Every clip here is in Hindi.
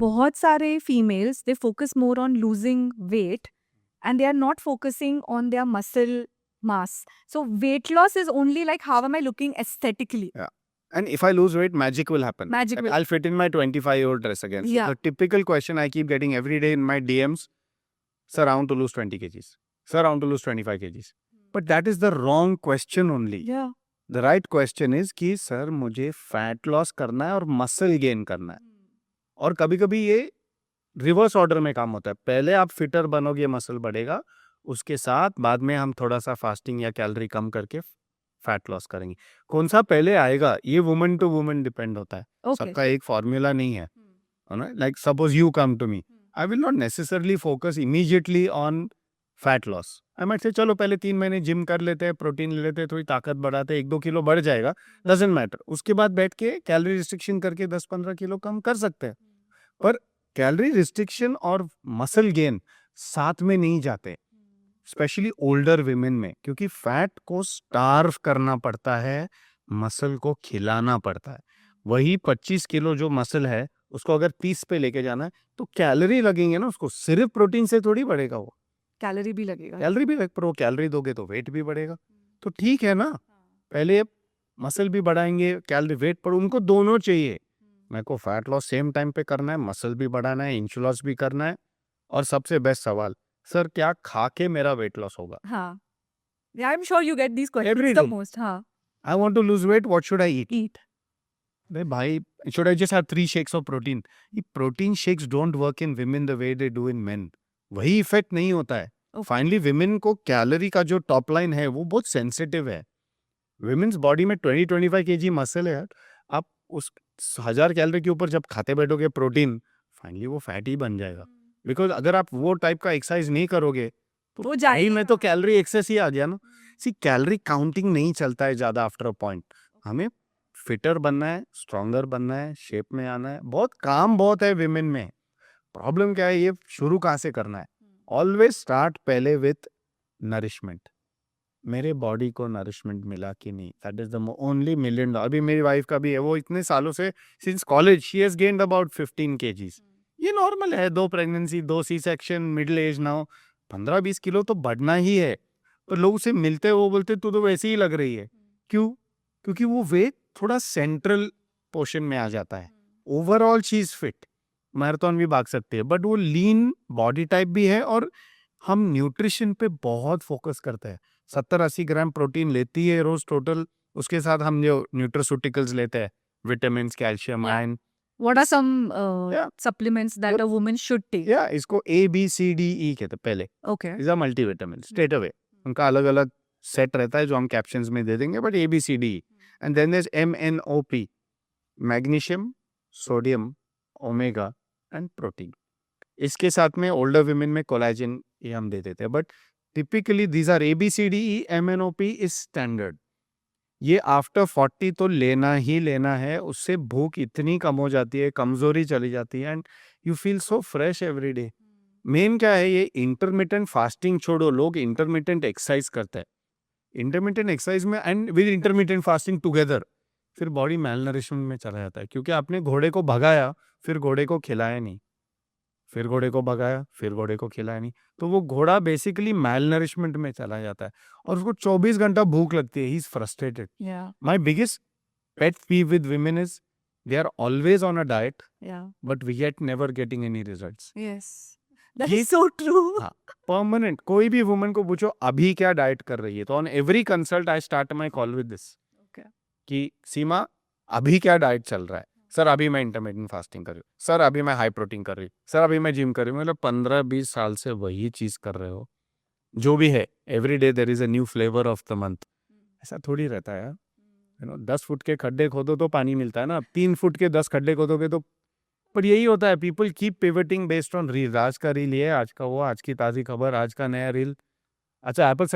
बहुत सारे females they focus more on losing weight and they are not focusing on their muscle mass. So weight loss is only like how am I looking aesthetically? Yeah. And if I lose weight, magic will happen. Magic Like, will. I'll fit in my 25-year-old dress again. So Yeah. the typical question I keep getting every day in my DMs, sir, I want to lose 20 kgs. Sir, I want to lose 25 kgs. But that is the wrong question only. Yeah. The right question is कि सर मुझे फैट लॉस करना है और मसल गेन करना है. और कभी कभी ये रिवर्स ऑर्डर में काम होता है. पहले आप फिटर बनोगे, मसल बढ़ेगा, उसके साथ बाद में हम थोड़ा सा फास्टिंग या कैलोरी कम करके फैट लॉस करेंगे. कौन सा पहले आएगा ये वुमन टू वुमन डिपेंड होता है. Okay. सबका एक फॉर्मूला नहीं है. Like suppose you come to me, I will not necessarily focus immediately on fat loss. I might say चलो पहले 3 महीने जिम कर लेते हैं, प्रोटीन ले लेते हैं, थोड़ी ताकत बढ़ाते हैं, 1-2 किलो बढ़ जाएगा, डजंट मैटर. उसके बाद बैठ के कैलोरी रिस्ट्रिक्शन करके 10-15 किलो कम कर सकते हैं. पर कैलोरी रिस्ट्रिक्शन और मसल गेन साथ में नहीं जाते, स्पेशली ओल्डर विमेन में, क्योंकि फैट को स्टार्व करना पड़ता है, मसल को खिलाना पड़ता है. वही 25 किलो जो मसल है उसको अगर 30 पे लेके जाना है तो कैलोरी लगेंगे ना उसको. सिर्फ प्रोटीन से थोड़ी बढ़ेगा वो. कैलोरी भी लगेगा. कैलोरी भी, पर वो कैलोरी दोगे तो वेट भी बढ़ेगा. तो ठीक है ना, पहले मसल भी बढ़ाएंगे, कैलोरी वेट पर, उनको दोनों चाहिए. मेरे को फैट लॉस सेम टाइम पे करना है, मसल भी बढ़ाना है, इंच लॉस भी करना है. और सबसे बेस्ट सवाल, सर क्या खा के मेरा वेट लॉस होगा? हाँ. Yeah, I'm sure you get these questions the Everything. most. हाँ. I want to lose weight, what should I eat? Eat. अरे भाई, should I just have 3 shakes of protein? ये protein shakes don't work in women the way they do in men. वही इफेक्ट नहीं होता है. Okay. फाइनली विमेन को कैलोरी का जो टॉप लाइन है वो बहुत सेंसिटिव है. विमेन्स बॉडी में 20-25 केजी मसल है. आप उस 1000 कैलोरी के ऊपर जब खाते बैठोगे प्रोटीन, फाइनली वो फैट ही बन जाएगा. बिकॉज अगर आप वो टाइप का एक्सरसाइज नहीं करोगे वो तो जाएगा. भाई में तो कैलोरी एक्सेस ही आ गया ना. सी कैलोरी काउंटिंग नहीं चलता है ज्यादा आफ्टर अ पॉइंट. हमें फिटर बनना है, स्ट्रॉन्गर बनना है, शेप में आना है. बहुत काम बहुत है विमेन में. प्रॉब्लम क्या है, ये शुरू कहाँ से करना है? ऑलवेज स्टार्ट पहले विथ नरिशमेंट. मेरे बॉडी को नरिशमेंट मिला कि नहीं, दैट इज द ओनली $1,000,000. अभी मेरी वाइफ का भी है, वो इतने सालों से since college she has gained about 15 kgs. ये नॉर्मल है, 2 pregnancy, 2 C section, middle age now, 15-20 kilo तो बढ़ना ही है. पर लोग उसे मिलते वो बोलते तू तो वैसे ही लग रही है. क्यों? क्योंकि वो वेट थोड़ा सेंट्रल पोर्शन में आ जाता है. Overall she is fit, marathon भी भाग सकती है, बट वो लीन बॉडी टाइप भी है. और हम न्यूट्रिशन पे बहुत फोकस करते हैं. 70-80 ग्राम प्रोटीन लेती है रोज टोटल. उसके साथ हम जो न्यूट्रोसूटिकल्स लेते हैं, vitamin, calcium, Yeah. Iron. What are some Yeah. supplements that a woman should take? या इसको ABCDE कहते हैं पहले. Okay. Is a multivitamin straight away. उनका अलग अलग सेट रहता है जो हम कैप्शंस में दे देंगे, but ABCDE. And then there is MNOP, magnesium, sodium, omega and protein. इसके साथ में ओल्डर विमेन में कोलेजन ये हम दे देते हैं. But typically these are ABCDE, MNOP is standard. ये आफ्टर 40 तो लेना ही लेना है. उससे भूख इतनी कम हो जाती है, कमजोरी चली जाती है, and you feel so fresh every day. Main क्या है, ये इंटरमिटेंट फास्टिंग छोड़ो, लोग इंटरमिटेंट एक्सरसाइज करते हैं. इंटरमिटेंट एक्सरसाइज में and with intermittent fasting together फिर बॉडी मैलनरिशमेंट में चला जाता है. क्योंकि आपने घोड़े को भगाया, फिर घोड़े को खिलाया नहीं, फिर घोड़े को भगाया, फिर घोड़े को खिलाया नहीं, तो वो घोड़ा बेसिकली मैलनरिशमेंट में चला जाता है और उसको 24 घंटा भूख लगती है. He is frustrated. Yeah. My biggest pet peeve with women is they are always on a diet, Yeah. but we yet never getting any results. Yes. That ये- is so true. हाँ, परमानेंट. कोई भी वुमन को पूछो अभी क्या डाइट कर रही है, तो on every consult I start my call with this Okay. कि सीमा अभी क्या डाइट चल रहा है? सर अभी मैं इंटरमिटेंट फास्टिंग कर रही हूँ, सर अभी मैं हाई प्रोटीन कर रही हूँ, सर अभी मैं जिम कर रही हूँ. मतलब 15-20 साल से वही चीज कर रहे हो. जो भी है, every day there is a new flavour of the month. ऐसा थोड़ी रहता है यार. 10 फुट के खड्डे खोदो तो पानी मिलता है ना. 3 फुट के 10 खड्डे खोदोगे तो. पर यही होता है, people keep pivoting based on reel. आज का रील ये, आज का वो, आज की ताज़ी खबर, आज का नया रील. अच्छा, एप्पल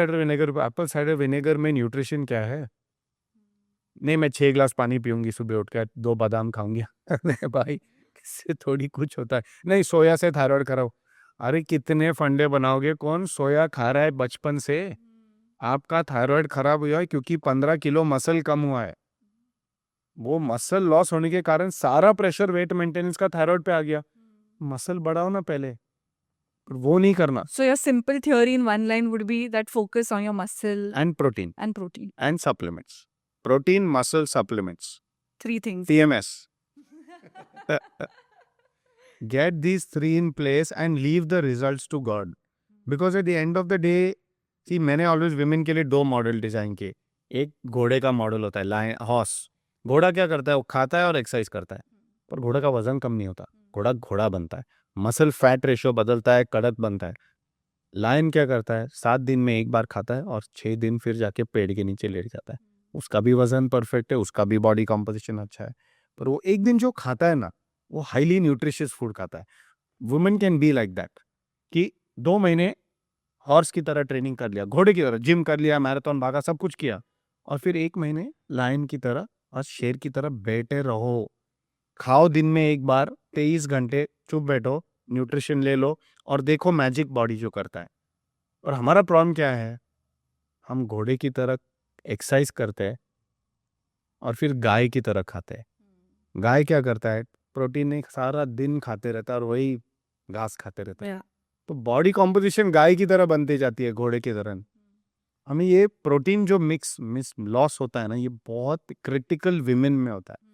साइडर विनेगर में न्यूट्रिशन क्या है? नहीं, मैं 6 ग्लास पानी पीऊंगी सुबह उठ कर, 2 बादाम खाऊंगी. अरे भाई, इससे थोड़ी कुछ होता है. नहीं, सोया से थायराइड कराओ. अरे कितने फंडे बनाओगे? कौन सोया खा रहा है बचपन से? आपका थायराइड खराब हुआ है क्योंकि 15 किलो मसल कम हुआ है. वो मसल लॉस होने के कारण सारा प्रेशर वेट मेंटेनेंस का थायराइड पे आ गया. मसल बढ़ाओ ना पहले, पर वो नहीं करना. So your simple theory in one line would be that focus on your muscle And protein and protein. and supplements. Protein, muscle, supplements. 3 things. TMS. Get these 3 in place and leave the results to God. Because at the end of the day, see, मैंने always women के लिए 2 मॉडल डिजाइन किए. एक घोड़े का मॉडल होता है, लायन हॉर्स. घोड़ा क्या करता है? वो खाता है और एक्सरसाइज करता है, पर घोड़ा का वजन कम नहीं होता. घोड़ा घोड़ा बनता है, मसल फैट रेशियो बदलता है, कड़क बनता है. लायन क्या करता है? 7 दिन में एक बार खाता है और 6 दिन फिर जाके पेड़ के नीचे लेट जाता है. उसका भी वजन परफेक्ट है, उसका भी बॉडी कॉम्पोजिशन अच्छा है, पर वो एक दिन जो खाता है ना, वो हाईली न्यूट्रिशियस फूड खाता है. Women can be like that कि 2 महीने हॉर्स की तरह ट्रेनिंग कर लिया, घोड़े की तरह जिम कर लिया, मैराथन भागा, सब कुछ किया, और फिर 1 महीने लायन की तरह और शेर की तरह बैठे रहो. खाओ दिन में एक बार, 23 घंटे चुप बैठो, न्यूट्रिशन ले लो और देखो मैजिक बॉडी जो करता है. और हमारा प्रॉब्लम क्या है? हम घोड़े की तरह एक्सरसाइज करते हैं और फिर गाय की तरह खाते हैं. गाय क्या करता है? प्रोटीन एक सारा दिन खाते रहता है और वही घास खाते रहता है. Yeah. तो बॉडी कॉम्पोजिशन गाय की तरह बनती जाती है, घोड़े की तरह. हमें ये प्रोटीन जो मिक्स लॉस होता है ना, ये बहुत क्रिटिकल विमेन में होता है.